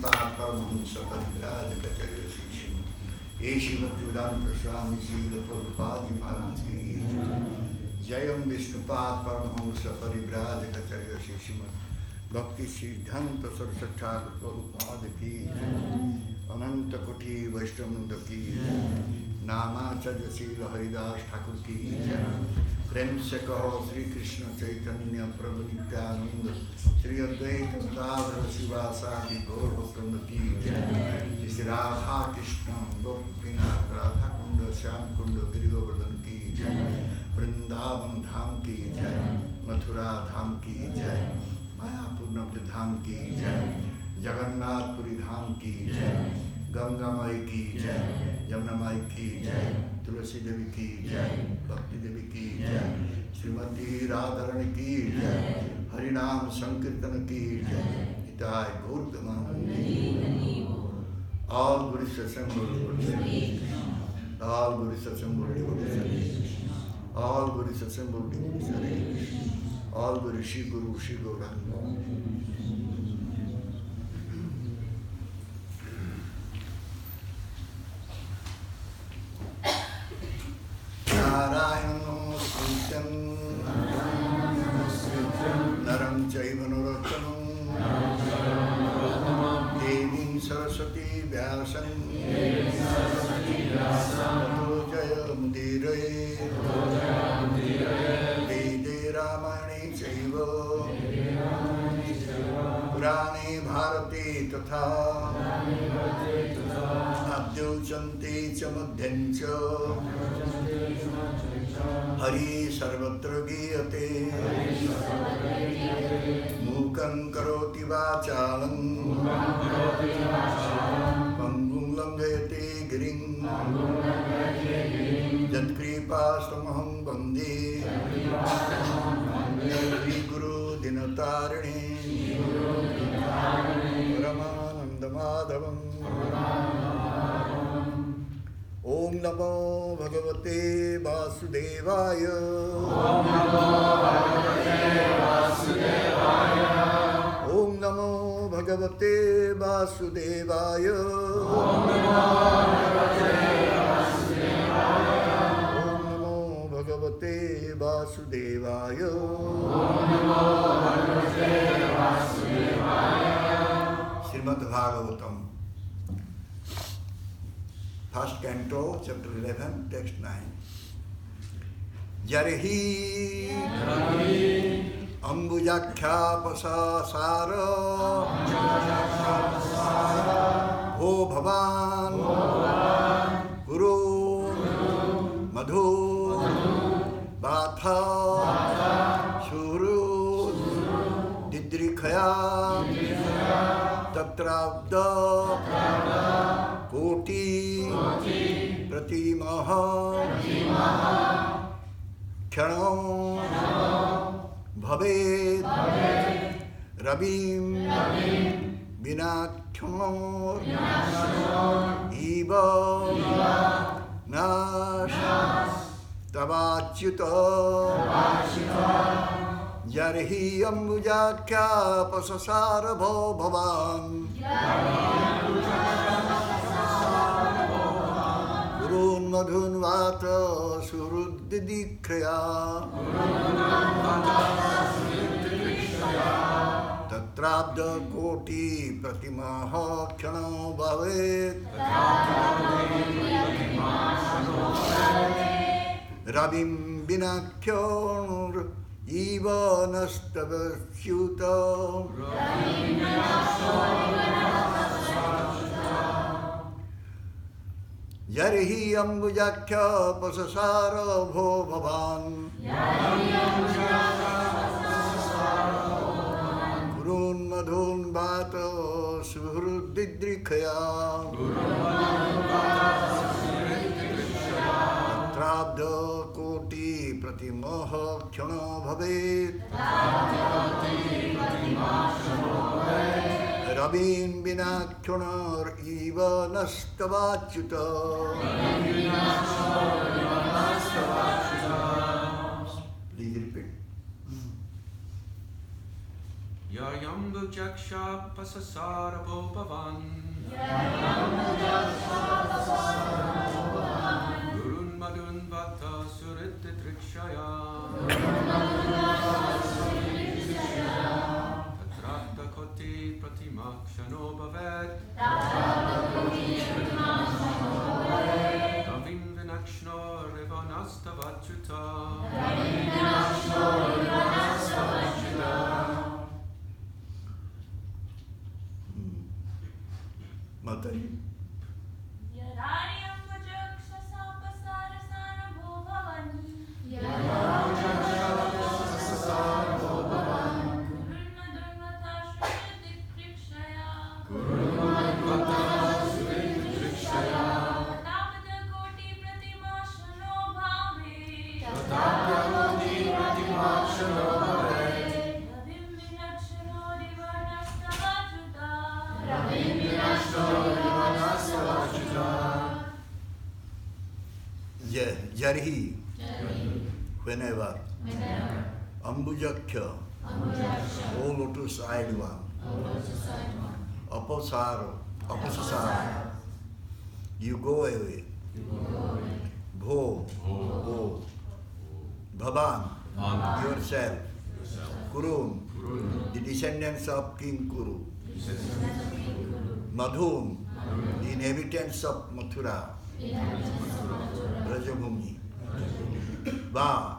Sripad Chaitanya Chandra Swami Srila Prabhupada Maharaj ki Jayam Vishnupad Paramahamsa Parivrajacharya Srimad Bhaktivedanta Saraswati Prabhupada ki Ananta Koti Vaishnavanda ki Namacharya Srila Haridas Thakur ki Prem se kaho Sri Krishna Chaitanya Prabhu Nityananda Sri Advaita Gadadhara Sivasadi Gaur Bhaktivinoda ki Sri Radha Krishna Gopinath Radha Kunda Shyam Kunda Giri Govardhan ki Vrindavan Dham ki Mathura Dham ki Mayapur Navja Dham ki Jagannath Puri Dham ki Ganga Mai ki Yamuna Mai ki Tulsi Devi की जय, भक्ति देवी की जय, श्रीमती राधारणी की जय, हरिनाम संकीर्तन की जय, हिताय Gautam all Gurus assembled, all Gurus assembled, all Gurus assembled, all Guru Shri Guru Shri Gauranga. Naram Chaiva Narottamam Devim Saraswati Vyasam Tato Jaya Mudiraye Vede Ramani Chaiva Purane Bharati Tatha Abhyuchanti Chamadhyancha Hari Sarvatra Giyate Mukam Karoti Vachalam Pangum Langayate Giring Jatkripa Bande Sri Guru Dinatarine Ramananda Madhavam Om Namo Bhagavate Vasudevaya Om Namo Bhagavate Vasudevaya Om Namo Bhagavate Vasudevaya Om Namo Bhagavate Vasudevaya Om Namo Bhagavate Vasudevaya Srimad Bhagavatam First Canto, Chapter 11, Text 9. Jarihi Ambujakhya Pasasara Ho Bhavan Guru Madhu Batha Shuru Didrikhaya Tatrabda Koti Pratimaha Kshano Bhaved Rabim Vinakshano Iva Nash Tavachyuta Jarhi Ambujakhya Pasasara Bho Bhavan Gurun Madhun Vata Suruddidikhraya Tatrabda Koti Pratimaha Kshano Bhavet Rabim Vinakshon Iva Nastavachyuta Jarihi Ambujakhya Pasasara Bho Bhavan Gurun Madhun Bhata Suhruddidrikhaya Trabda Koti Pratimaha Kshano Bhavet Rabin Vinakshana Iva Nastavachyuta Please repeat. Yayambujaksha pasasara bhopavan Gurun madun bhakta suritti trikshaya Tatrapta koti pratimakshano bhavet Kavim vinakshno rivanastavachuta Mataji. Jarhi, whenever, Ambujaksha, O lotus-eyed one, Aposaro, you go away, Bho, Bhavan, yourself, Kurun, the descendants of King Kuru, Madhun, the inhabitants of Mathura, Rajabhumi, Va,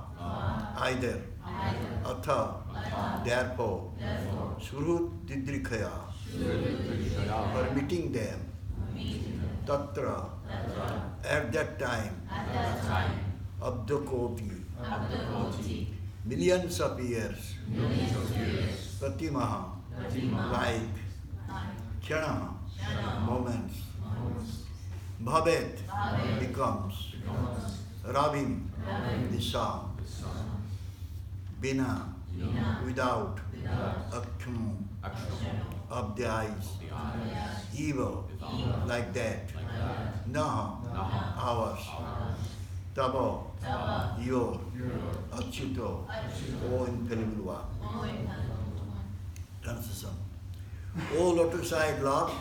either, Atha, therefore, Surut Didrikhaya, permitting them, Tatra, at that time, Abdakoti, millions of years, Pratimaha, like, Kshana, moments, Bhavet becomes, Ravim, the song, Bina, without, Aksham, of the eyes, evil, like that, Naha, ours, Tabo, your, Achyuto, O infallible one. Translation. O lotus-eyed Lord,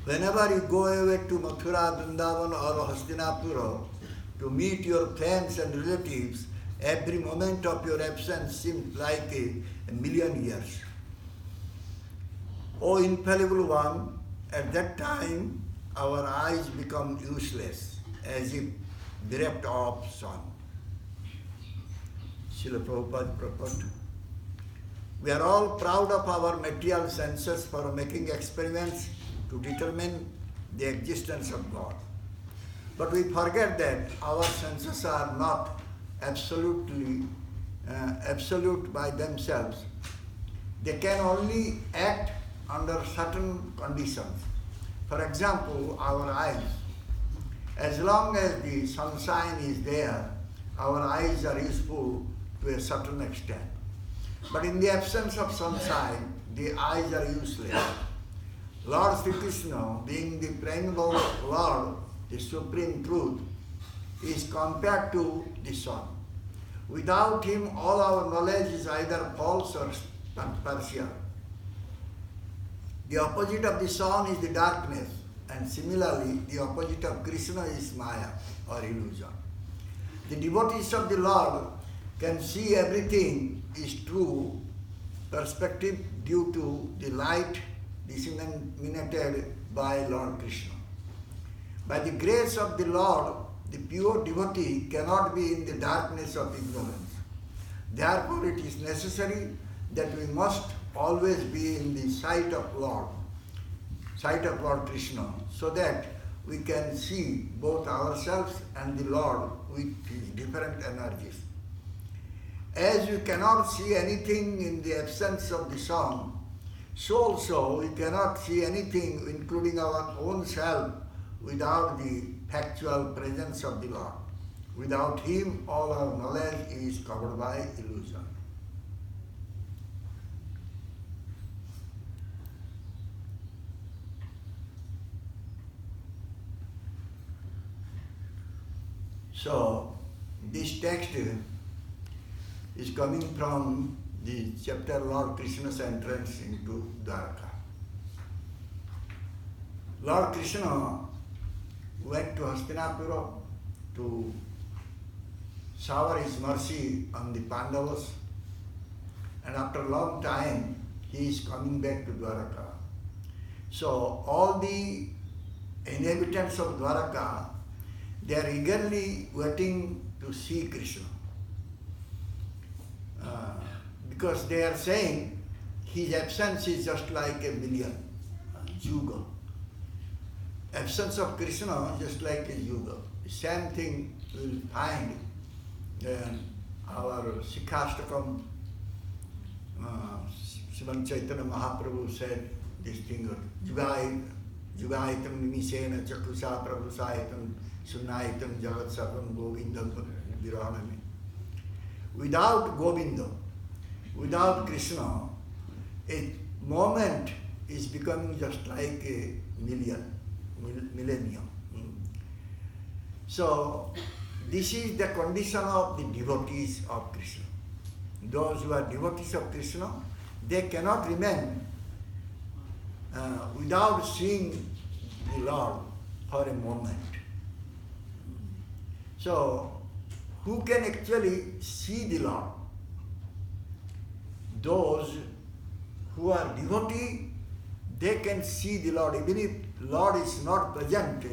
whenever you go away to Mathura, Vrindavan or Hastinapura to meet your friends and relatives, every moment of your absence seems like a million years. O infallible one, at that time our eyes become useless, as if bereft of sun. Srila Prabhupada purport. We are all proud of our material senses for making experiments to determine the existence of God. But we forget that our senses are not absolute by themselves. They can only act under certain conditions. For example, our eyes. As long as the sunshine is there, our eyes are useful to a certain extent. But in the absence of sunshine, the eyes are useless. Lord Sri Krishna, being the primeval Lord, the supreme truth, is compared to the sun. Without him, all our knowledge is either false or partial. The opposite of the sun is the darkness, and similarly, the opposite of Krishna is Maya, or illusion. The devotees of the Lord can see everything is true perspective due to the light disseminated by Lord Krishna. By the grace of the Lord, the pure devotee cannot be in the darkness of ignorance. Therefore, it is necessary that we must always be in the sight of Lord Krishna, so that we can see both ourselves and the Lord with his different energies. As we cannot see anything in the absence of the sun, so also we cannot see anything, including our own self, without the factual presence of the Lord. Without him, all our knowledge is covered by illusion. So, this text is coming from the chapter Lord Krishna's entrance into Dwarka. Lord Krishna went to Hastinapura to shower his mercy on the Pandavas, and after a long time he is coming back to Dwarka. So all the inhabitants of Dwarka, they are eagerly waiting to see Krishna. Because they are saying his absence is just like a million, yuga. Absence of Krishna just like a yuga. The same thing we will find in our Sikhastakam. Sripad Chaitanya Mahaprabhu said this thing, Jugaitam Nimishena Chakusa Prabhusaitam Sunaitam Jagat Sarvam Govindam Viranami. Without Govinda, without Krishna, a moment is becoming just like a millennium. So, this is the condition of the devotees of Krishna. Those who are devotees of Krishna, they cannot remain without seeing the Lord for a moment. So, who can actually see the Lord? Those who are devotee, they can see the Lord. Even if Lord is not present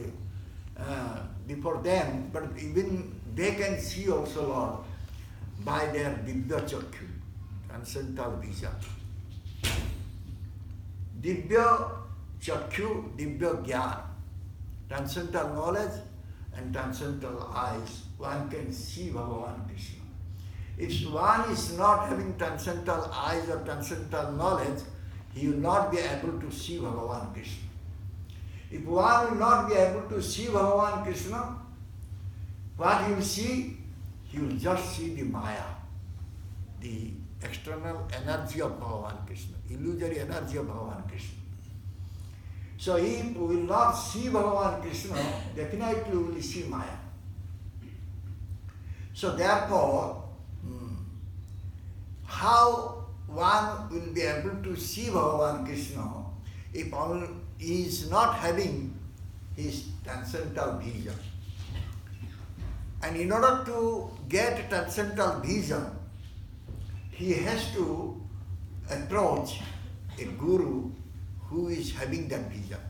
before them, but even they can see also Lord by their Divya Chakyu, transcendental vision. Divya Chakyu, Divya Gyan, transcendental knowledge and transcendental eyes, one can see Bhagavan Krishna. If one is not having transcendental eyes or transcendental knowledge, he will not be able to see Bhagavan Krishna. If one will not be able to see Bhagavan Krishna, what he will see? He will just see the Maya, the external energy of Bhagavan Krishna, illusory energy of Bhagavan Krishna. So if we will not see Bhagavan Krishna, definitely we will see Maya. So therefore, how one will be able to see Bhagavan Krishna if he is not having his transcendental vision? And in order to get transcendental vision, he has to approach a guru who is having that vision.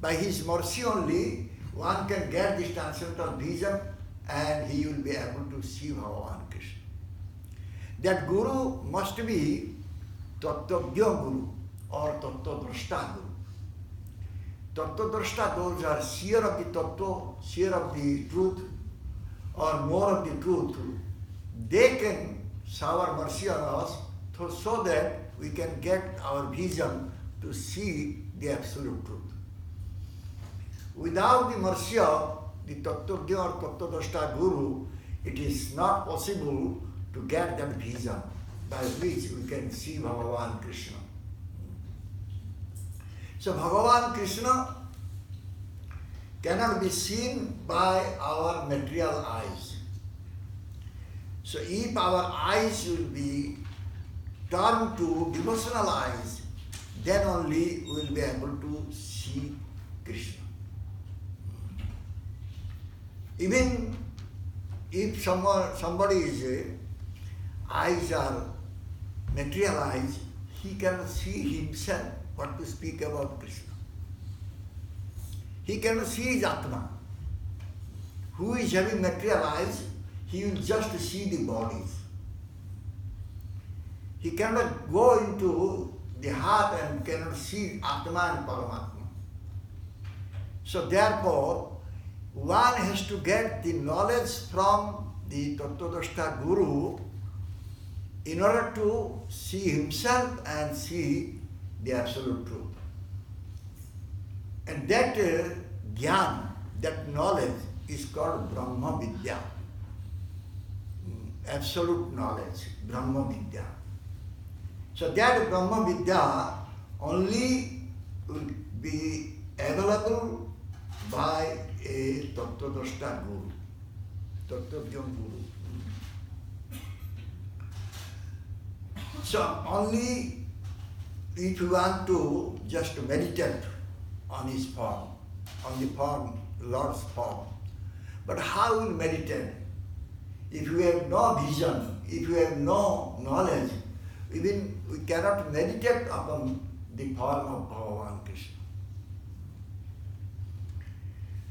By his mercy only, one can get this transcendental vision and he will be able to see Bhagavan Krishna. That guru must be Tattvagya Guru or Tattvadrashta Guru. Tattvadrashta, those are seer of the Tattva, seer of the truth, or more of the truth. They can shower mercy on us so that we can get our vision to see the absolute truth. Without the mercy of the Tattvagya or Tattvadrashta Guru, it is not possible to get that vision by which we can see Bhagavan Krishna. So Bhagavan Krishna cannot be seen by our material eyes. So if our eyes will be turned to devotional eyes, then only we will be able to see Krishna. Even if somebody's eyes are material eyes, he cannot see himself, what to speak about Krishna. He cannot see his Atma. Who is having material eyes, he will just see the bodies. He cannot go into the heart and cannot see Atma and Paramatma. So therefore, one has to get the knowledge from the Tattvadrashta Guru in order to see himself and see the absolute truth. And that Gyan, that knowledge is called Brahma Vidya. Absolute knowledge, Brahma Vidya. So that Brahma Vidya only will be available by a Tattvadrashta Guru, Tattvadrashta Guru. So only if you want to just meditate on his form, on the form, Lord's form. But how will meditate? If you have no vision, if you have no knowledge, even we cannot meditate upon the form of Bhagavan Krishna.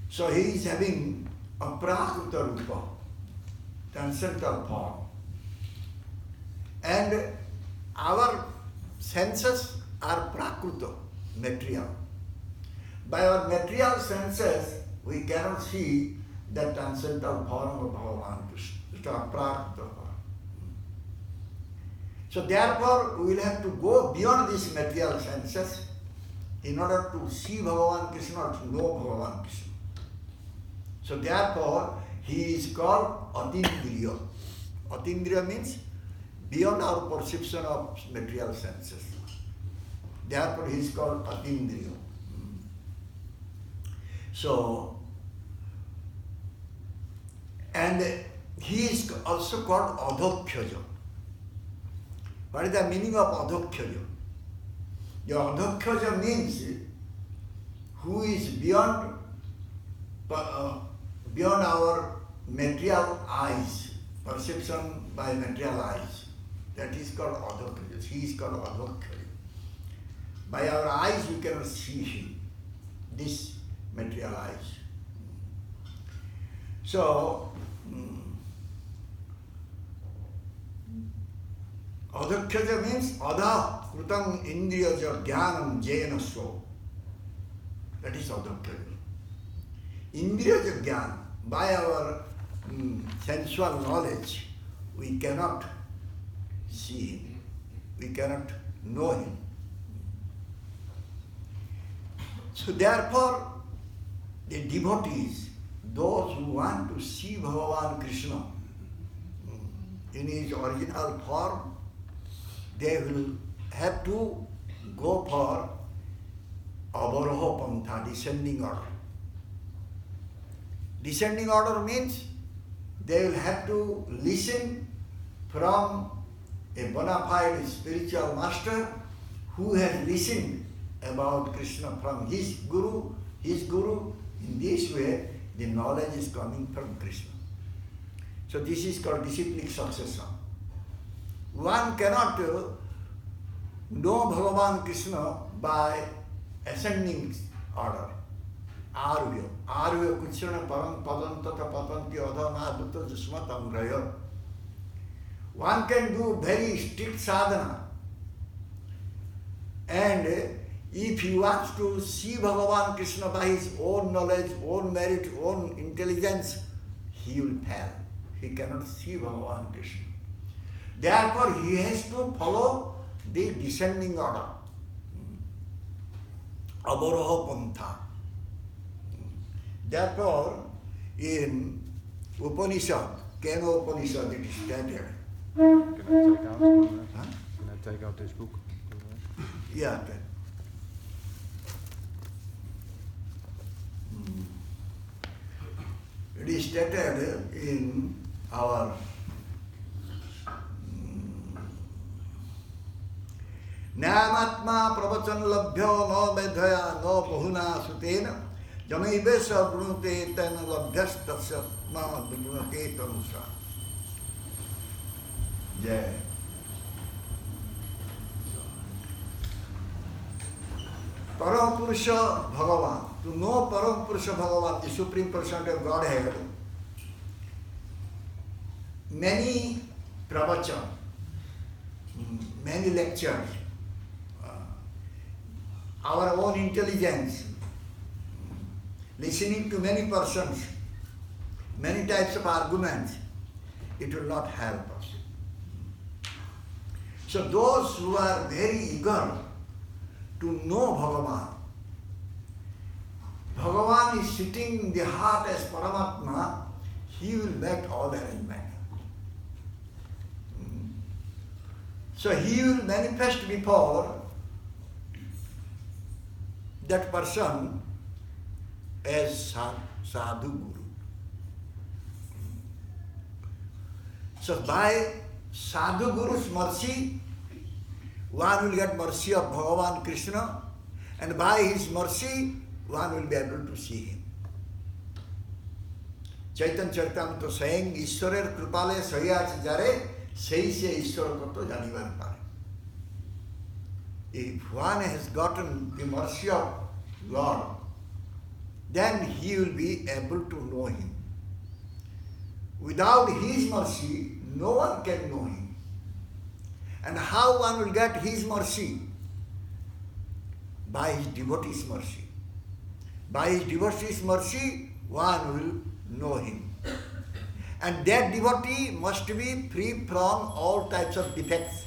So he is having a prakruta rupa, transcendental form. And our senses are prakruta, material. By our material senses, we cannot see the transcendental form of Bhagavan Krishna. It's our prakruta form. So therefore, we will have to go beyond these material senses in order to see Bhagavan Krishna or to know Bhagavan Krishna. So therefore, he is called Atindriya. Atindriya means beyond our perception of material senses. Therefore, he is called Atindriya. So, and he is also called Adhokshaja. What is the meaning of Adhokshaja? The Adhokshaja means who is beyond our material eyes, perception by material eyes. That is called Adhokshaja. He is called Adhokshaja. By our eyes we cannot see him, this material eyes. So, Adhokshaja means Adha Krutam Indriyaja Jnanam Jena So. That is Adhokshaja. Indriyaja Jnana, by our sensual knowledge, we cannot see him, we cannot know him. So therefore, the devotees, those who want to see Bhagavan Krishna in his original form, they will have to go for Avaroha Pantha, descending order. Descending order means they will have to listen from a bona fide spiritual master who has listened about Krishna from his guru. In this way, the knowledge is coming from Krishna. So this is called disciplic succession. One cannot know Bhagavan Krishna by ascending order. Arvya. Arvya kuchana param padantata patanti adhana dutta jusmatam raya. One can do very strict sadhana. And if he wants to see Bhagavan Krishna by his own knowledge, own merit, own intelligence, he will fail. He cannot see Bhagavan Krishna. Therefore, he has to follow the descending order. Avaroha Pantha. Therefore, in Upanishad, Kena Upanishad, it is stated. Can I take out this book? Yeah. It is stated in our Nyamatma pravachan labhyo no medhaya no bahuna sutena Jamaibeša brunute ten labhyastasya ma brunate tanusa. Jai. Param Purusha Bhagavan. To know Param Purusha Bhagavan, the Supreme Personality of Godhead, many pravachan, many lectures, our own intelligence, listening to many persons, many types of arguments, it will not help us. So those who are very eager to know Bhagavan, Bhagavan is sitting in the heart as Paramatma, he will make all the arrangement. So he will manifest before that person as Sadhu Guru. So by Sadhu Guru's mercy, one will get mercy of Bhagavan Krishna, and by his mercy, one will be able to see him. Chaitanya Charitamrita saying, Ishwarer kripale sahyach jare, sei se Ishwar kato janibar pare. If one has gotten the mercy of Lord, then he will be able to know him. Without his mercy, no one can know him. And how one will get his mercy? By his devotee's mercy. By his devotee's mercy, one will know him. And that devotee must be free from all types of defects.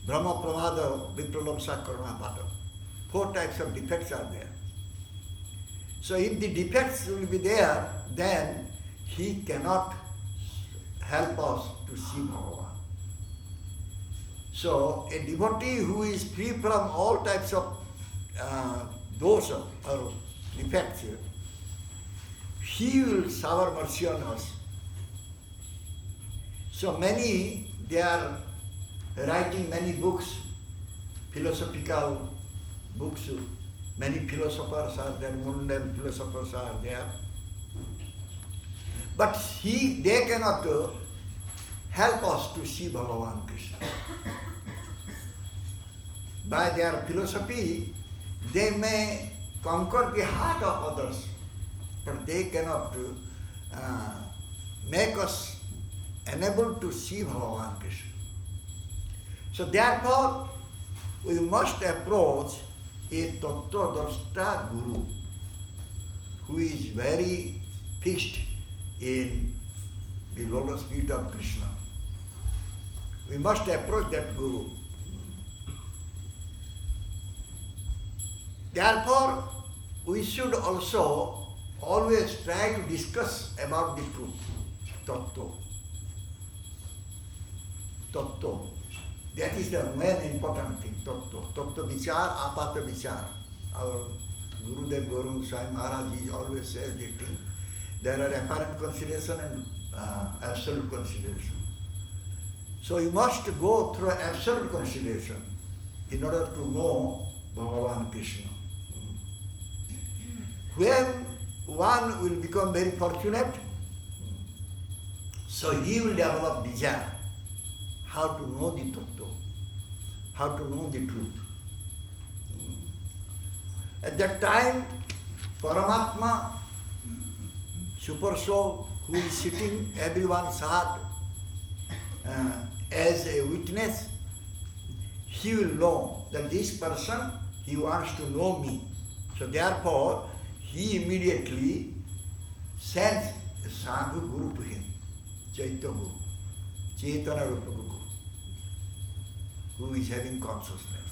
Brahma Pramada, Vipralamsa Karma Pada. 4 types of defects are there. So if the defects will be there, then he cannot help us to see Bhagavan. So a devotee who is free from all types of dosa or defects, he will shower mercy on us. So many, they are writing many books, philosophical books. Many philosophers are there, mundane philosophers are there. But they cannot help us to see Bhagavan Krishna. By their philosophy, they may conquer the heart of others, but they cannot make us unable to see Bhagavan Krishna. So therefore, we must approach a Tattva-drashta Guru who is very fixed in the lotus feet of Krishna. We must approach that Guru. Therefore, we should also always try to discuss about the truth, Tattva. Tattva. That is the main important thing, Tattva. Tattva Vichar, Apata Vichar. Our Gurudeva-morning Swami Maharaj always says the thing. There are apparent consideration and absolute consideration. So you must go through absolute consideration in order to know Bhagavan Krishna. When one will become very fortunate, so he will develop desire how to know the Tattva, how to know the truth. At that time, Paramatma, Super Soul, who is sitting everyone's heart as a witness, he will know that this person, he wants to know me. So therefore, he immediately sends a Sadhu Guru to him, Chaitanya Guru, Chaitanya Rupa Guru, who is having consciousness.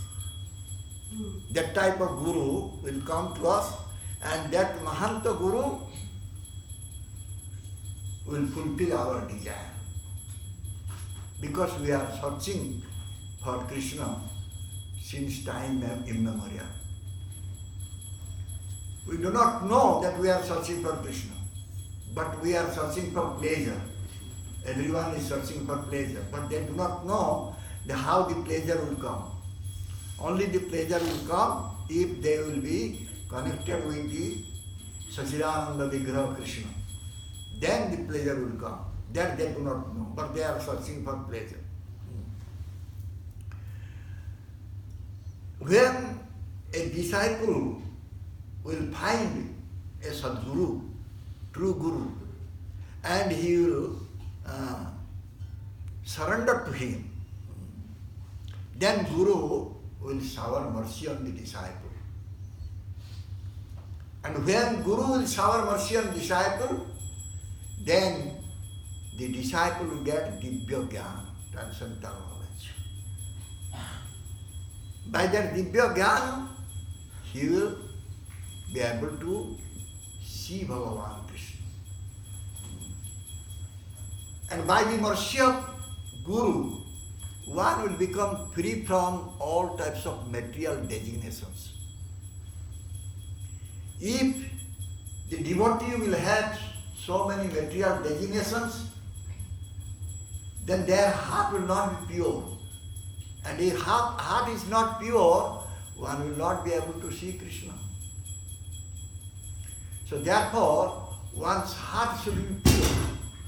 That type of Guru will come to us, and that Mahanta Guru will fulfill our desire. Because we are searching for Krishna since time immemorial. We do not know that we are searching for Krishna, but we are searching for pleasure. Everyone is searching for pleasure, but they do not know how the pleasure will come. Only the pleasure will come if they will be connected with the Sachidananda Vigraha Krishna. Then the pleasure will come. That they do not know, but they are searching for pleasure. When a disciple will find a Sadguru, true Guru, and he will surrender to him, then Guru will shower mercy on the disciple. And when Guru will shower mercy on the disciple, then the disciple will get Divya Jnana, transcendental knowledge. By that Divya Jnana, he will be able to see Bhagavan Krishna. And by the mercy of Guru, one will become free from all types of material designations. If the devotee will have so many material designations, then their heart will not be pure. And if heart is not pure, one will not be able to see Krishna. So therefore, one's heart should be pure.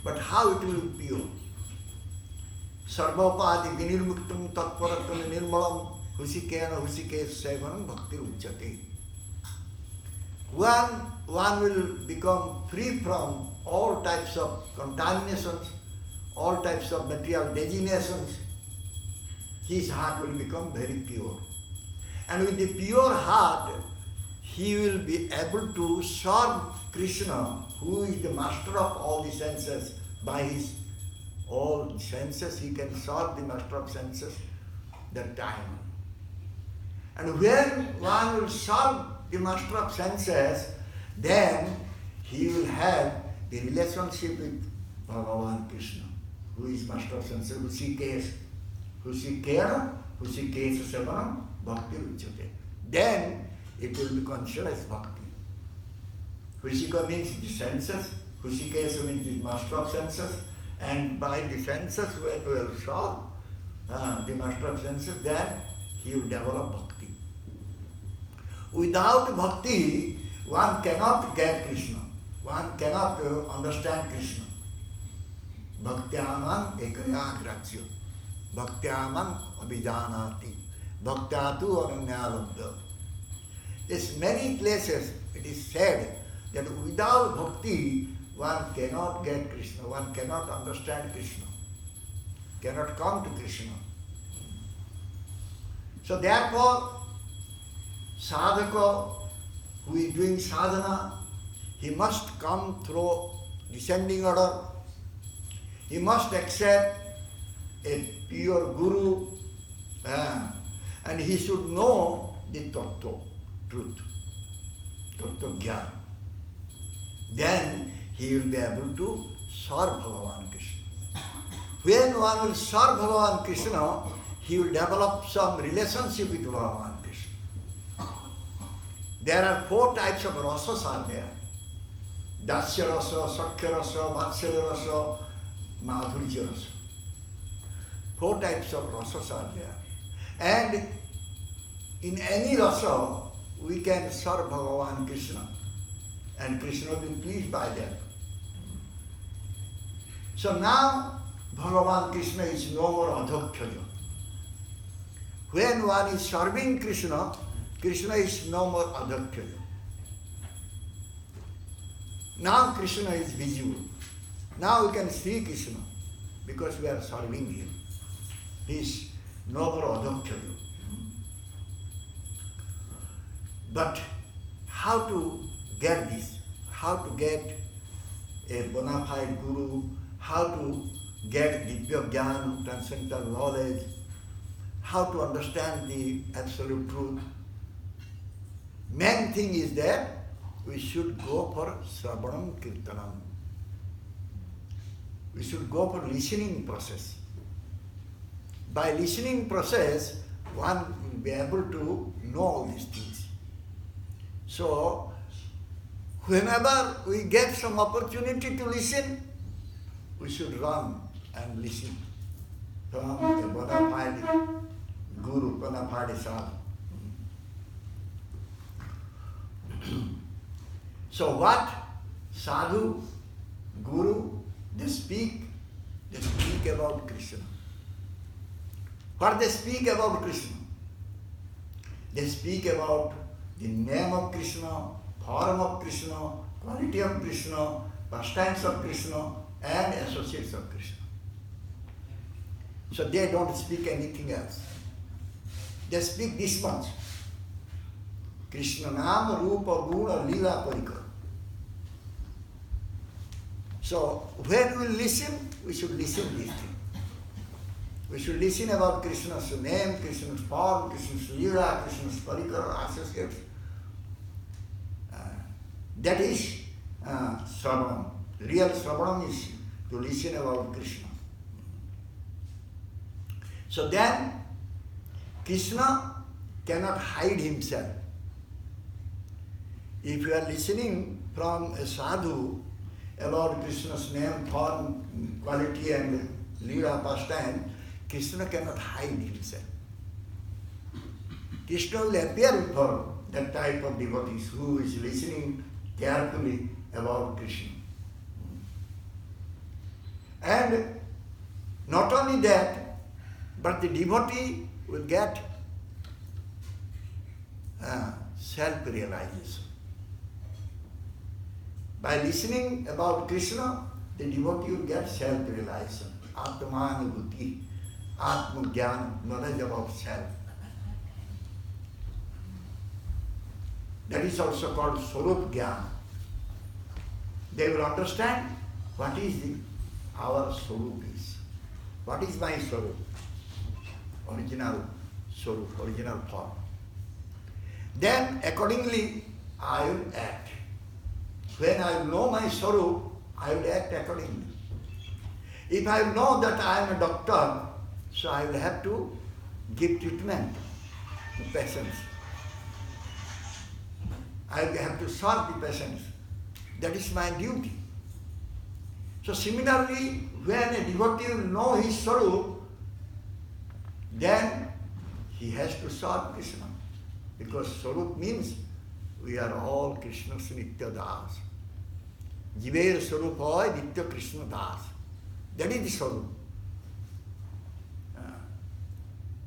But how it will be pure? Sarvapadi vinirmuktam tatparatam nirmalam husikena husikesh sevanam bhakti uchyate. One will become free from all types of contaminations, all types of material designations. His heart will become very pure. And with the pure heart, he will be able to serve Krishna, who is the master of all the senses. By his all senses, he can serve the master of senses that time. And when one will serve the master of senses, then he will have the relationship with Bhagavan Krishna, who is master of senses, Husikesh. Husikena, Husikesh Savanam, Bhakti Uchyate. Then it will be considered as bhakti. Husika means the senses, Husikesh means the master of senses, and by the senses when we will solve the master of senses, then he will develop bhakti. Without bhakti, one cannot get Krishna. One cannot understand Krishna. Bhaktyamam ekaya grachya. Bhaktyamam abhijanati. Bhaktatu ananyalabdha. There's many places it is said that without bhakti, one cannot get Krishna, one cannot understand Krishna, cannot come to Krishna. So therefore, sadhaka who is doing sadhana, he must come through descending order. He must accept a pure guru, and he should know the tattva, truth, tattva jnana. Then he will be able to serve Bhagavan Krishna. When one will serve Bhagavan Krishna, he will develop some relationship with Bhagavan Krishna. There are 4 types of rasas are there. Dasya rasa, Sakhya rasa, Vatsalya rasa, Madhurya rasa. 4 types of rasas are there. And in any rasa, we can serve Bhagavan Krishna. And Krishna will be pleased by that. So now, Bhagavan Krishna is no more adhokyaja. When one is serving Krishna, Krishna is no more adhokyaja. Now Krishna is visible. Now we can see Krishna because we are serving him. He is no more adhokyaja. But how to get this? How to get a bona fide guru? How to get Divya Jnana, transcendental knowledge? How to understand the absolute truth? Main thing is that we should go for Sravanam Kirtanam. We should go for listening process. By listening process, one will be able to know all these things. So, whenever we get some opportunity to listen, we should run and listen from a bona fide guru, bona fide sadhu. So what sadhu, guru, they speak about Krishna. What they speak about Krishna? They speak about the name of Krishna, form of Krishna, quality of Krishna, pastimes of Krishna, and associates of Krishna. So they don't speak anything else. They speak this much. Krishna Nama, Rupa, Guna, Lila, Parikar. So when we listen, we should listen these things. We should listen about Krishna's name, Krishna's form, Krishna's Lila, Krishna's Parikar, associates. That is Sravanam. Real Sravanam is to listen about Krishna. So then, Krishna cannot hide himself. If you are listening from a sadhu about Krishna's name, form, quality and Leela pastime, Krishna cannot hide himself. Krishna will appear before that type of devotees who is listening carefully about Krishna. And not only that, but the devotee will get self-realization. By listening about Krishna, the devotee will get self-realization, Atmanubhuti, Atma-jnana, knowledge about self. That is also called Swarup Jnana. They will understand what is our Swarup is. What is my Swarup? Original Swarup, original form. Then accordingly I will act. When I know my Swarup, I will act accordingly. If I know that I am a doctor, so I will have to give treatment to patients. I have to serve the patients. That is my duty. So similarly, when a devotee will know his Swarup, then he has to serve Krishna. Because Swarup means we are all Krishna's Nitya Das. Jiver Swarup hoy Nitya Krishna Das. That is the Swarup.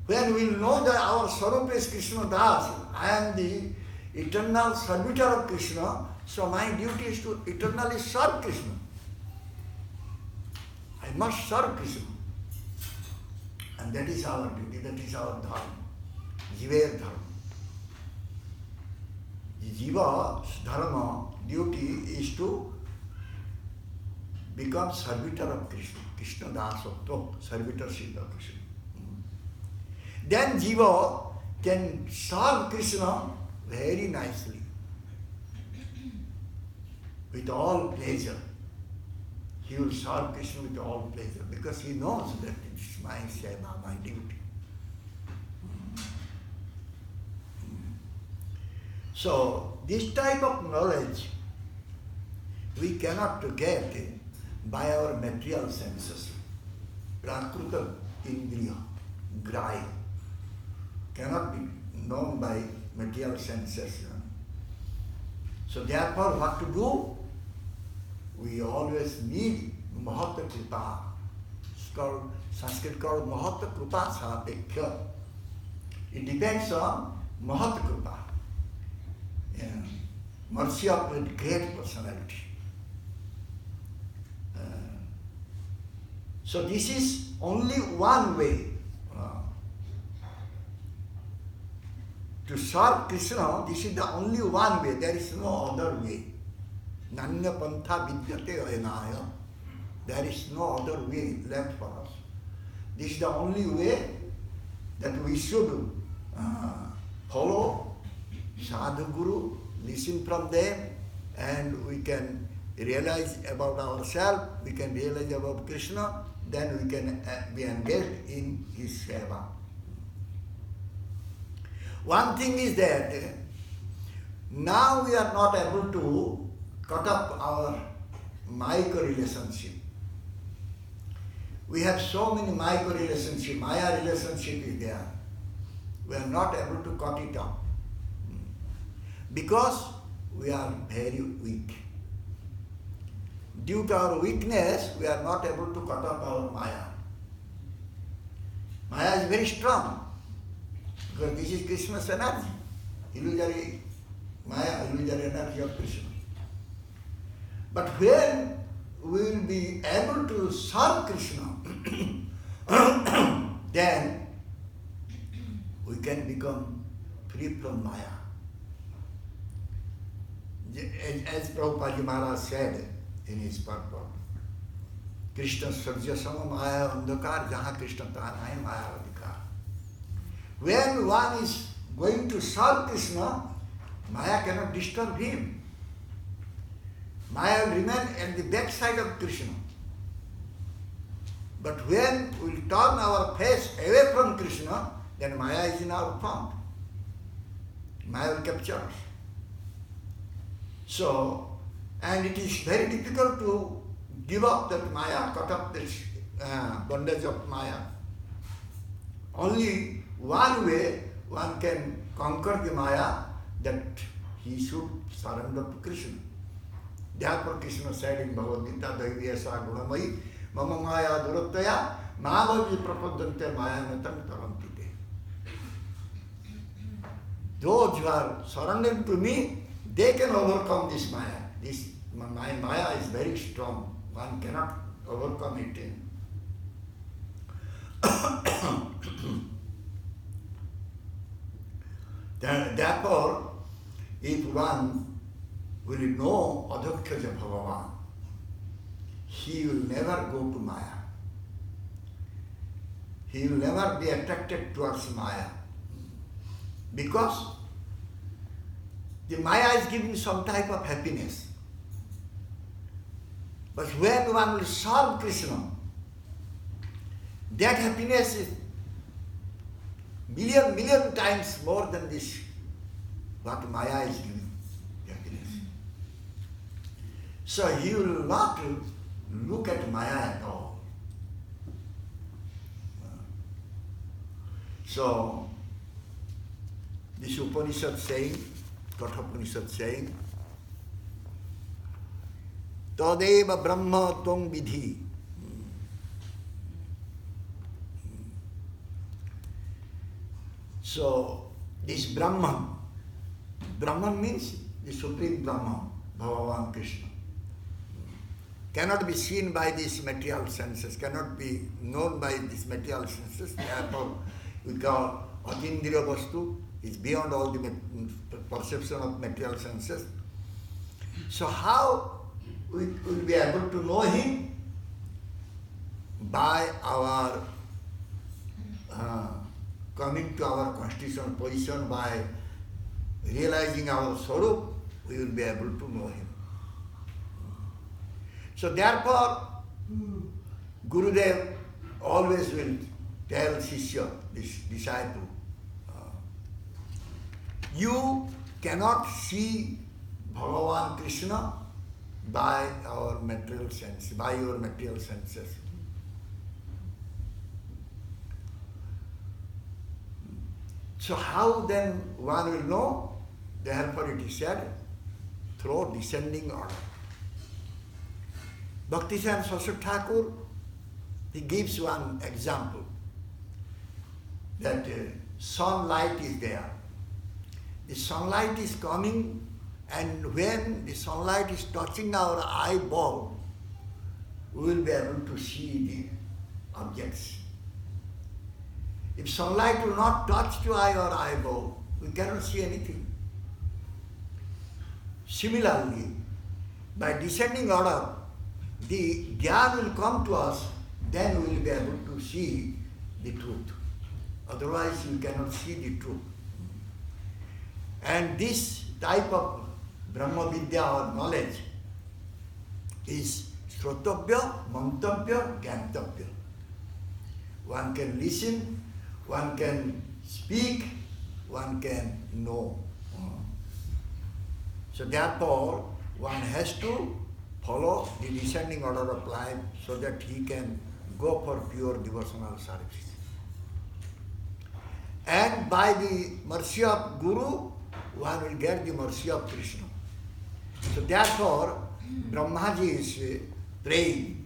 When we know that our Swarup is Krishna Das, I am the eternal servitor of Krishna, so my duty is to eternally serve Krishna. I must serve Krishna. And that is our duty, that is our dharma, jiver dharma. Jiva's dharma, duty is to become servitor of Krishna, Krishna dasatva, servitorship of Krishna. Then Jiva can serve Krishna very nicely, with all pleasure. He will serve Krishna with all pleasure because he knows that it is my seva, my duty. So, this type of knowledge we cannot get by our material senses. Prakruta indriya, graya, cannot be known by material senses. So therefore, what to do? We always need Mahatma Kripa. It's called, Sanskrit called Mahatma Kripa Sapeksha. It depends on Mahatma Kripa. Mercy of a great personality. So this is only one way to serve Krishna. This is the only one way. There is no other way. Nanya pantha vidyate ayanaya. There is no other way left for us. This is the only way that we should follow sadhu guru, listen from them, and we can realize about ourselves, we can realize about Krishna, then we can be engaged in his seva. One thing is that now we are not able to cut up our micro-relationship. We have so many micro-relationship, Maya relationship is there. We are not able to cut it up. Because we are very weak. Due to our weakness, we are not able to cut up our Maya. Maya is very strong. Because this is Krishna's energy. Illusory Maya, illusory energy of Krishna. But when we will be able to serve Krishna, then we can become free from Maya. As Prabhupada Maharaj said in his purport, Krishna Sarja Sama Maya Andhakar, Jaha Krishna Taha Maya Adhikar. When one is going to serve Krishna, Maya cannot disturb him. Maya will remain at the backside of Krishna. But when we turn our face away from Krishna, then Maya is in our front. Maya will capture us. So, and it is very difficult to give up that Maya, cut up this bondage of Maya. Only one way one can conquer the Maya, that he should surrender to Krishna. Therefore Krishna said in Bhagavad Gita, Daiviyasa Gunamai, Mama Maya Durattaya, Navavi Prapadante Maya Natam Tarantite. Those who are surrendered to me, they can overcome this Maya. My Maya is very strong. One cannot overcome it. Therefore, if one will know Adhokyaja Bhagavan, he will never go to Maya. He will never be attracted towards Maya. Because the Maya is giving some type of happiness. But when one will serve Krishna, that happiness is million times more than this, what Maya is giving happiness. So he will not look at Maya at all. So this Upanishad saying, Kathopanishad saying, Tadeva Brahma Tvam Vidhi. So this Brahman means the Supreme Brahman, Bhagavan Krishna. Cannot be seen by these material senses, cannot be known by these material senses. Therefore, we call Atindriya Vastu, is beyond all the perception of material senses. So how we will be able to know him? By our coming to our constitutional position, by realizing our Swarup, we will be able to know him. So therefore, Gurudev always will tell Shishya, this disciple, you cannot see Bhagavan Krishna by our material sense, by your material senses. So how then one will know? Therefore it is said, through descending order. Bhaktivedanta Saraswati Thakur, he gives one example, that sunlight is there. The sunlight is coming, and when the sunlight is touching our eyeball, we will be able to see the objects. If sunlight will not touch to eye or eyeball, we cannot see anything. Similarly, by descending order, the Gyan will come to us, then we will be able to see the truth. Otherwise, you cannot see the truth. And this type of Brahma Vidya or knowledge is Shrotavya, Mantavya, Gyantavya. One can listen, one can speak, one can know. So therefore, one has to follow the descending order of life so that he can go for pure devotional service. And by the mercy of Guru, one will get the mercy of Krishna. So therefore, Brahmaji is praying,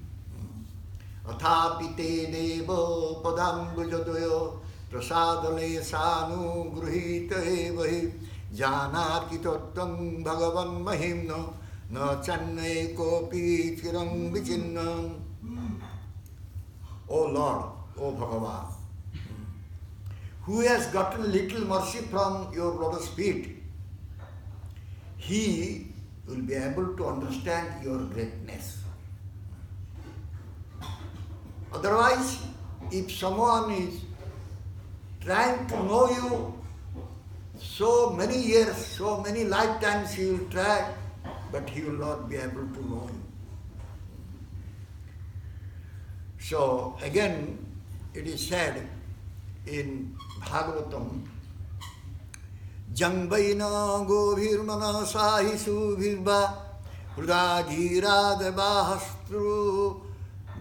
Athapite deva padambujadoyo prasadale sanu gruhita evahi janati tattam bhagavan mahimna na channe kopi chiram vichinnam. O Lord, O Bhagavan, who has gotten little mercy from your lotus feet, he will be able to understand your greatness. Otherwise, if someone is trying to know you, so many years, so many lifetimes he will try, but he will not be able to know you. So again, it is said in Bhagavatam, Jangvaina govhirmana sahi subhirva hridajirad bahastru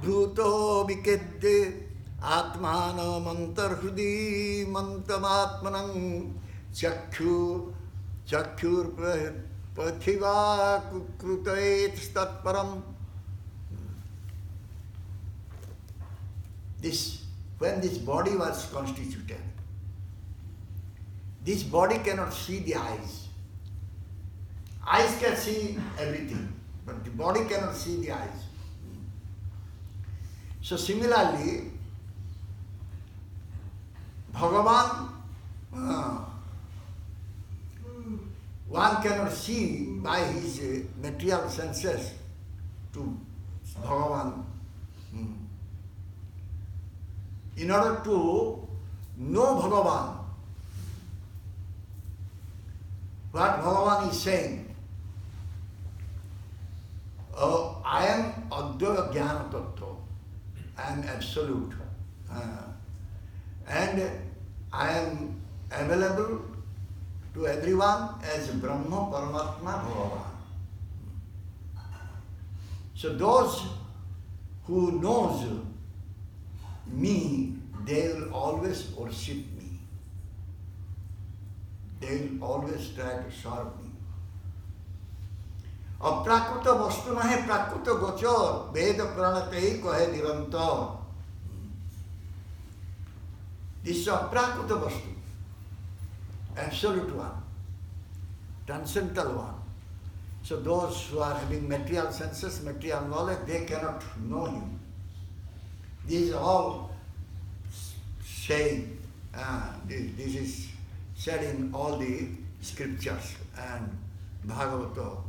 Bhruto vikette atmanam antarhrudi mantamatmanam chakhur pathiva krutayet statparam. When this body was constituted, this body cannot see the eyes. Eyes can see everything, but the body cannot see the eyes. So similarly, Bhagavan, one cannot see by his material senses to Bhagavan. In order to know Bhagavan, what Bhagavan is saying, I am Advaya Jnana Tattva, I am absolute, and I am available to everyone as Brahma Paramatma Bhagavan. So those who knows me, they will always worship me. They will always try to serve me. Aprakrita vastu nahe prakrita gochor, Veda pranatei kohe nirantar. This is aprakrita vastu, absolute one, transcendental one. So those who are having material senses, material knowledge, they cannot know him. This is all saying, this is said in all the scriptures and Bhagavata.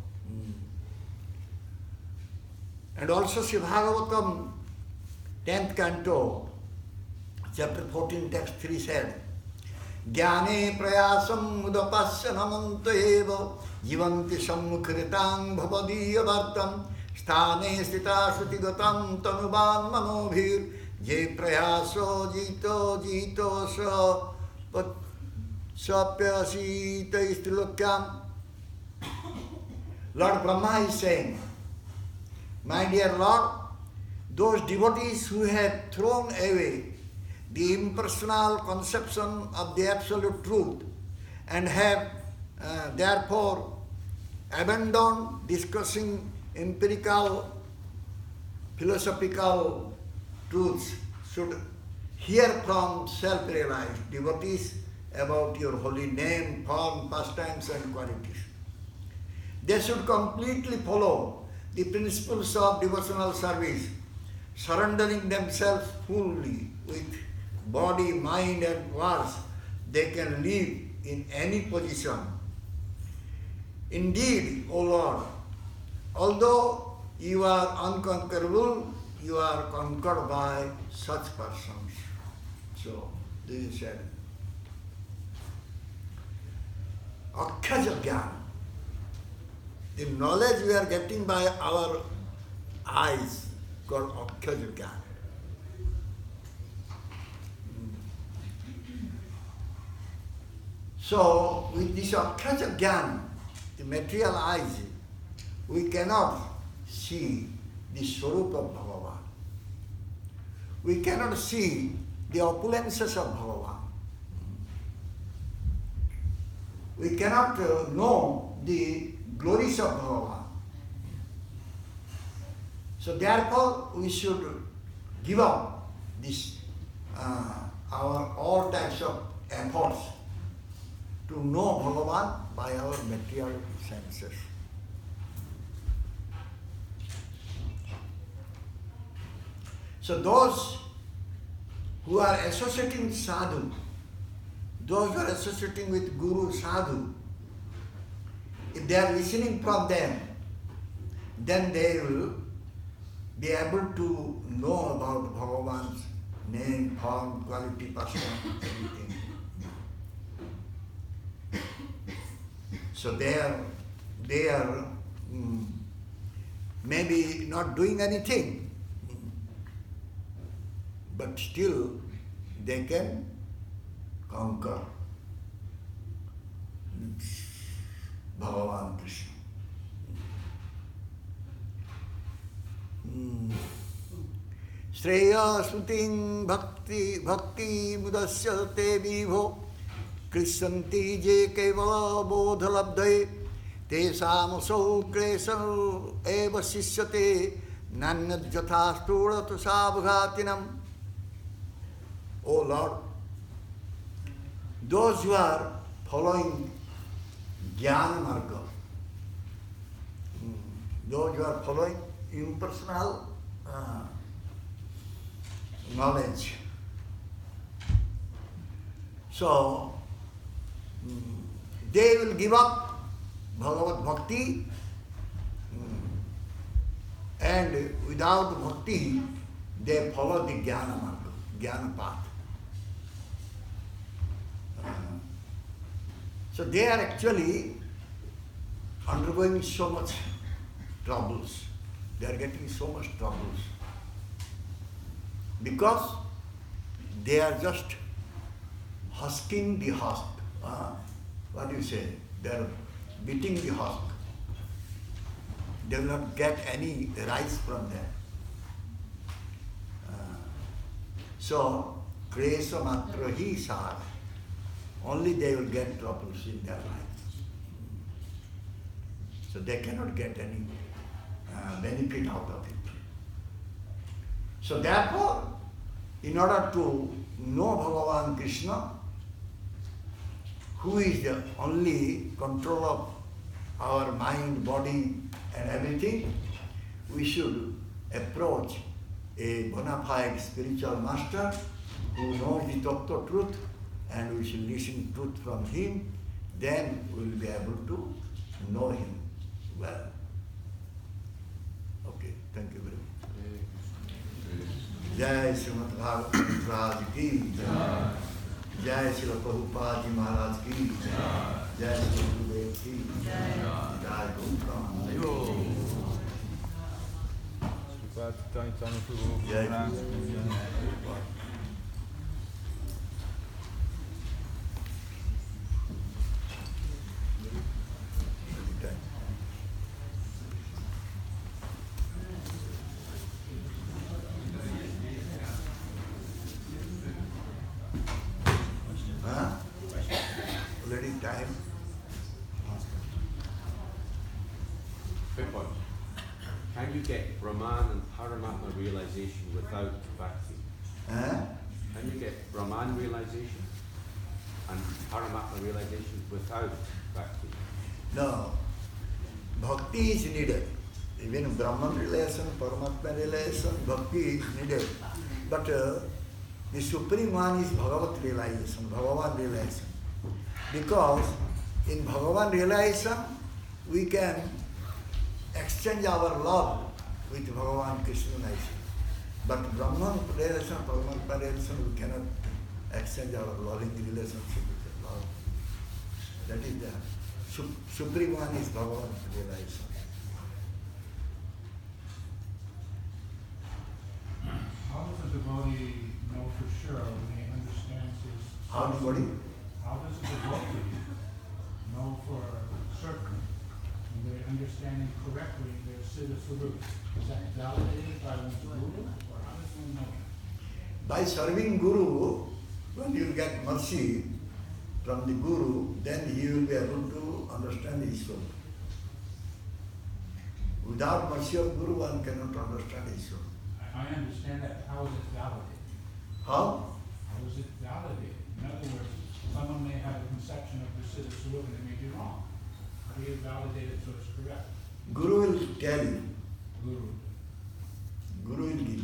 And also Sri Bhagavatam, 10th canto, chapter 14, text 3 said, Jnane prayasam mudapasya namanta eva jivanti sammukritang bhavadiya vartam Sthane stita sutigatam tanuban manobhir je prayaso jito sapyasita istilokyam. Lord Brahma is saying, my dear Lord, those devotees who have thrown away the impersonal conception of the absolute truth and have therefore abandoned discussing empirical, philosophical truths should hear from self-realized devotees about your holy name, form, pastimes and qualities. They should completely follow the principles of devotional service, surrendering themselves fully with body, mind and words. They can live in any position. Indeed, O Lord, although you are unconquerable, you are conquered by such persons. So, this is said. Akhyaja Jnana, the knowledge we are getting by our eyes, called Akhyaja Jnana. So, with this Akhyaja Jnana, the material eyes, we cannot see the Swarupa of Bhagavan. We cannot see the opulences of Bhagavan. We cannot know the glories of Bhagavan. So therefore, we should give up this our all types of efforts to know Bhagavan by our material senses. So those who are associating sadhu, those who are associating with Guru Sadhu, if they are listening from them, then they will be able to know about Bhagavan's name, form, quality, person, everything. So they are maybe not doing anything, but still they can conquer Bhagavan Krishna. Shreya Srutin Bhakti Mudasya Te Vivo Krishanti Je Kevala Bodhalabdhe Te Samasau Klesanu Eva Sishyate Nanyad Jathastura Sabhagatinam. Oh Lord, those who are following Jnana Marga, those who are following impersonal knowledge, so they will give up Bhagavad Bhakti, and without Bhakti they follow the Jnana Marga, Jnana path. So they are actually undergoing so much troubles. They are getting so much troubles because they are just husking the husk. What do you say? They are beating the husk. They will not get any rice from them. So, Kresa Matra Hi Sar, only they will get troubles in their life. So they cannot get any benefit out of it. So therefore, in order to know Bhagavan Krishna, who is the only control of our mind, body and everything, we should approach a bona fide spiritual master who knows the Tattva truth, and we should listen truth from him. Then we will be able to know him well. Okay, thank you very much. Jai Srimad Bhagavatam Maharaj ki Jai. Jai Srila Prabhupada Ji Maharaj ki Jai Srila Gurudeva ki Jai Gurudeva-morning. Sripad Chaitanya Chandra. Already time. Quick one. Can you get Brahman and Paramatma realization without Bhakti? Can you get Brahman realization and Paramatma realization without Bhakti? No. Bhakti is needed. Even Brahman realization, Paramatma realization, Bhakti is needed. But the Supreme One is Bhagavat realization, Bhagavan realization. Because in Bhagavan realization, we can exchange our love with Bhagavan Krishna Nation. But Brahman realization, Paramatma realization, we cannot exchange our loving relationship with the Lord. That is the Supreme One is Bhagavan realization. How does a devotee know for sure when he understands his... How devotee? How does a devotee know for certain when they're understanding correctly their Siddha Swarup? Is that validated by one's Guru, or how does one know? By serving Guru, when you get mercy from the Guru, then he will be able to understand Ishwar. Without mercy of Guru, one cannot understand Ishwar. I understand that. How is it validated? How? How is it validated? In other words, someone may have a conception of the Siddha Swarup and they may be wrong. How do you validate it so it's correct? Guru will tell you. Guru. Guru will give you.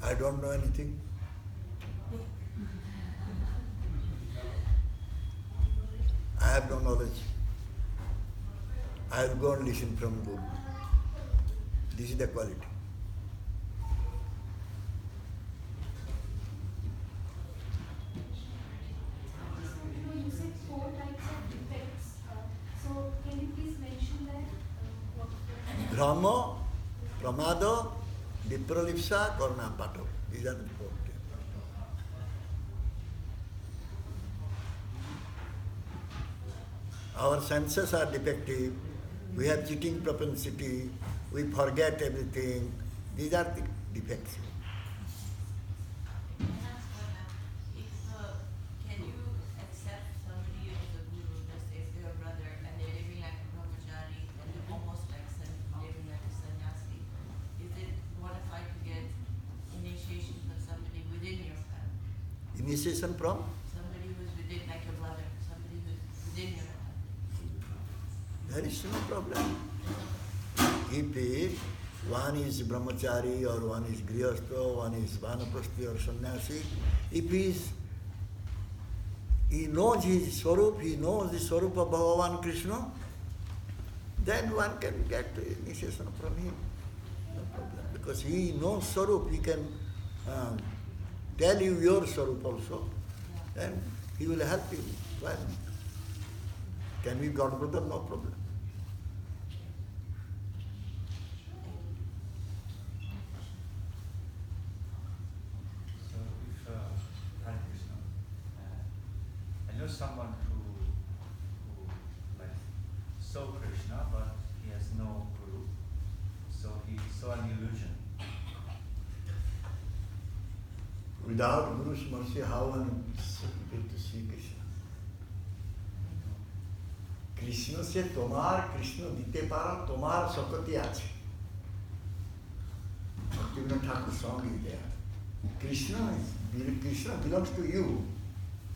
I don't know anything. I have no knowledge. I will go and listen from Guru. This is the quality. You said 4 types of defects. So Brahma, Pramada, Vipralipsa, Karna Pato. These are the four. Our senses are defective, we have cheating propensity, we forget everything. These are the defects. Can you accept somebody as a guru, just if they're a brother and they're living like a brahmachari and they're almost like living like a sannyasi? Is it qualified to get initiation from somebody within your family? Initiation from? Somebody who's within, like your brother, somebody who's within your family. There is no problem. If one is brahmachari or one is grihastha, one is vanaprasthi or sannyasi, if he knows his swarup, he knows the swarup of Bhagavan Krishna, then one can get initiation from him. No problem. Because he knows swarup, he can tell you your swarup also. And he will help you. Why not? Can we God brother? No problem. So if Hare Krishna, I know someone who like saw Krishna, but he has no guru, so he saw an illusion. Without Guru's mercy, how one is able to see Krishna? Krishna সে তোমার কৃষ্ণ দিতে পারো তোমার শক্তি আছে Bhaktivedanta Thakur song is there. Krishna belongs to you.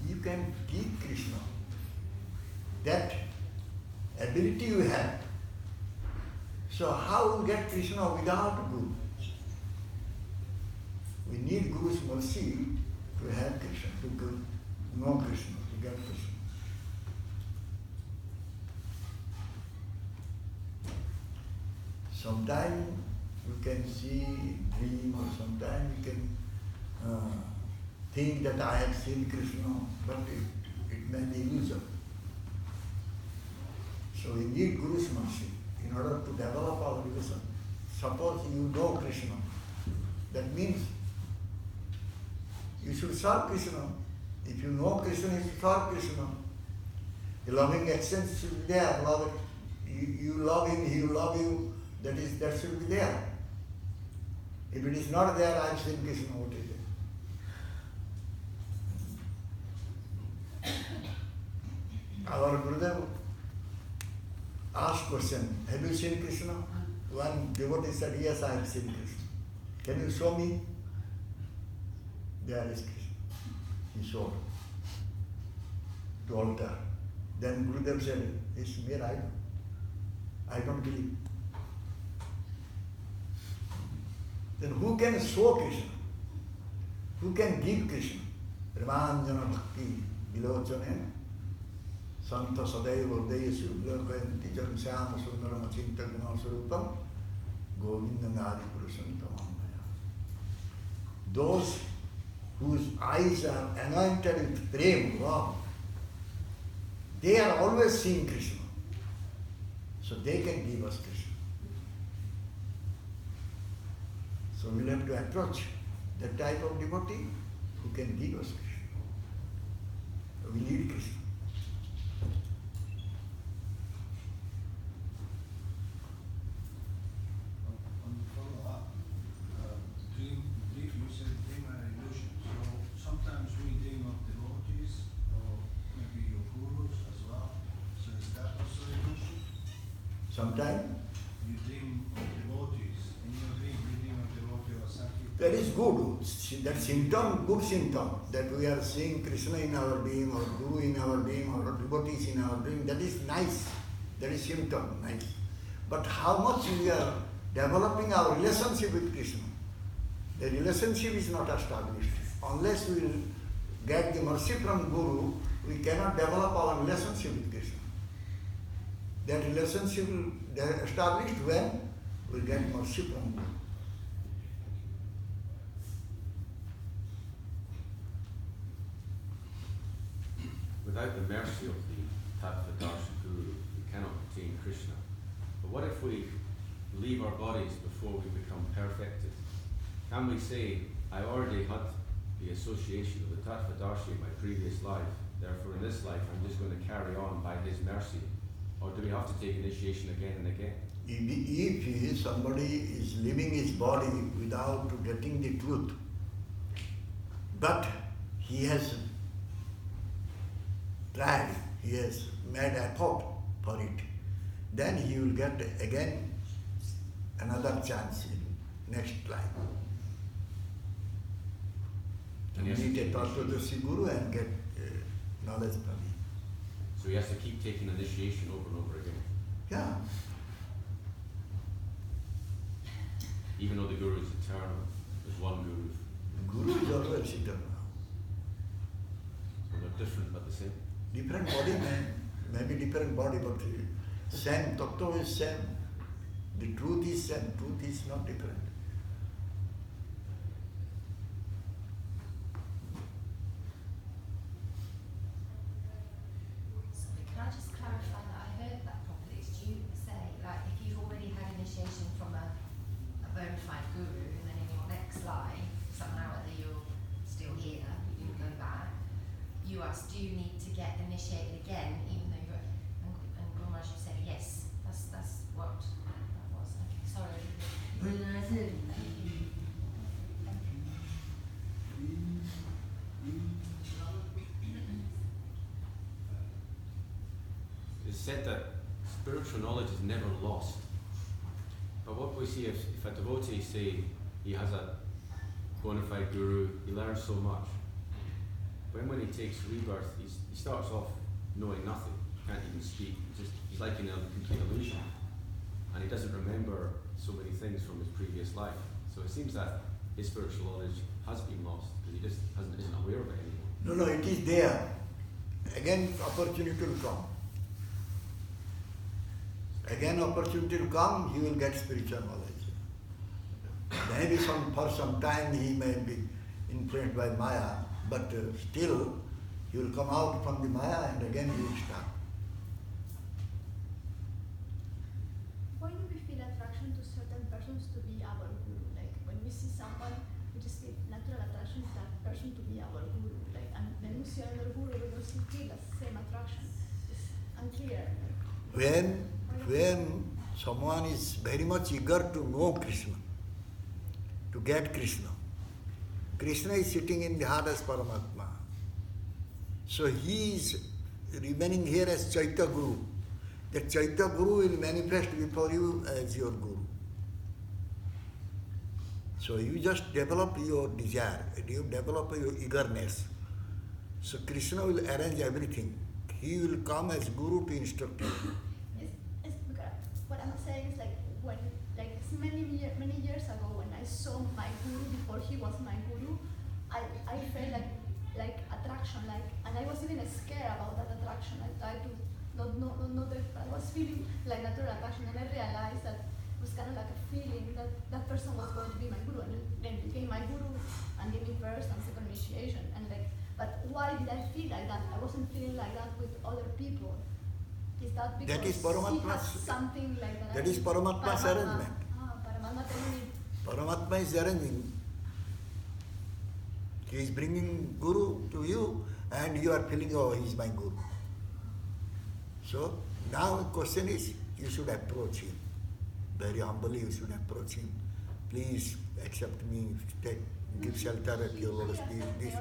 You can give Krishna. That ability you have. So how you get Krishna without Guru? We need Guru's mercy to have Krishna, to know Krishna, to get Krishna. Sometimes you can see dream, or sometimes you can think that I have seen Krishna, but it may be illusion. So we need Guru's mercy in order to develop our relation. Suppose you know Krishna, that means you should serve Krishna. If you know Krishna, you should serve Krishna. The loving exchange should be there. You love him, he will love you. That should be there. If it is not there, I have seen Krishna, what is it? Our Gurudeva asked question, have you seen Krishna? One devotee said, yes, I have seen Krishna. Can you show me? There is Krishna. He showed to altar. Then Gurudeva said, it's mere I don't believe. Then who can show Krishna? Who can give Krishna? Ramanjana Bhakti Vilochane Santa Sadaiva Udayesu Vilokanti Jan Syama Sundaram Achinta Guna Surupam Govinda Nadi Purusantamamaya. Those whose eyes are anointed with prema, love, they are always seeing Krishna. So they can give us Krishna. So we'll have to approach that type of devotee who can give us Krishna. We need Krishna. On the follow-up, dream, you said dream are illusion. So sometimes we dream of devotees or maybe your gurus as well. So is that also illusion? Sometimes You dream of devotees. In your dream, you dream of devotee or Sankirtan. that is good. That symptom, good symptom, that we are seeing Krishna in our being, or Guru in our being, or devotees in our being, that is nice. That is symptom, nice. But how much we are developing our relationship with Krishna? The relationship is not established. Unless we get the mercy from Guru, we cannot develop our relationship with Krishna. That relationship will be established when we get mercy from Guru. Without the mercy of the Tattvadarshi Guru, we cannot attain Krishna. But what if we leave our bodies before we become perfected? Can we say, I already had the association of the Tattvadarshi in my previous life, therefore in this life I'm just going to carry on by his mercy? Or do we have to take initiation again and again? If somebody is leaving his body without getting the truth, but he has tried, he has made effort for it, then he will get again another chance in next life. To meet a Tattvadarshi Guru and get knowledge from him. So he has to keep taking initiation over and over again? Yeah. Even though the Guru is eternal, there's one Guru. Guru is always eternal. So they're different but the same? Different body maybe different body, but same tattva is same. The truth is same. Truth is not different. Sorry, can I just clarify that I heard that properly? Did you say, like, if you've already had initiation from a bona fide guru, and then in your next life, somehow or other you're still here, you go back, you ask, do you need to get initiated again, even though you're, and Guru Maharaj said yes, that's what that was. Okay, sorry. It's said that spiritual knowledge is never lost. But what we see, if a devotee, say, he has a bona fide guru, he learns so much. When he takes rebirth, he starts off knowing nothing, can't even speak, he's like in a complete illusion. And he doesn't remember so many things from his previous life. So it seems that his spiritual knowledge has been lost, because he just isn't aware of it anymore. No, it is there. Again, opportunity will come. Again, opportunity will come, he will get spiritual knowledge. Maybe for some time he may be influenced by Maya, but still he will come out from the Maya and again he will start. Why do we feel attraction to certain persons to be our guru? Like when we see someone, we just feel natural attraction to that person to be our guru. Like, and then we see another guru, we don't still feel the same attraction. It's unclear. When someone is very much eager to know Krishna, to get Krishna, Krishna is sitting in the heart as Paramatma. So he is remaining here as Chaitya Guru. The Chaitya Guru will manifest before you as your Guru. So you just develop your desire, you develop your eagerness. So Krishna will arrange everything. He will come as Guru to instruct you. It's because what I'm saying is like when, like it's many years ago when I saw my guru before he was my guru, I felt like attraction, and I was even scared about that attraction. I tried to not I was feeling like natural attraction, and I realized that it was kind of like a feeling that that person was going to be my guru, and then became my guru and gave me first and second initiation. And but why did I feel like that? I wasn't feeling like that with other people. Is that because That is he Paramatma's, has something like that? that is Paramatma's arrangement. Paramatma telling me. Paramatma is arranging. He is bringing Guru to you and you are feeling, oh, he is my Guru. So now the question is, you should approach him. Very humbly you should approach him. Please accept me, give shelter at your lotus feet. This.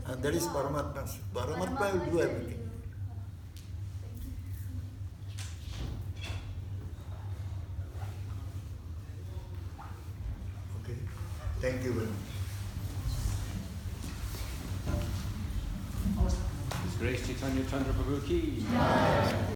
And that is Paramatma. Paramatma will do everything. Okay. Thank you very much. His Grace Chaitanya Chandra Prabhu ki.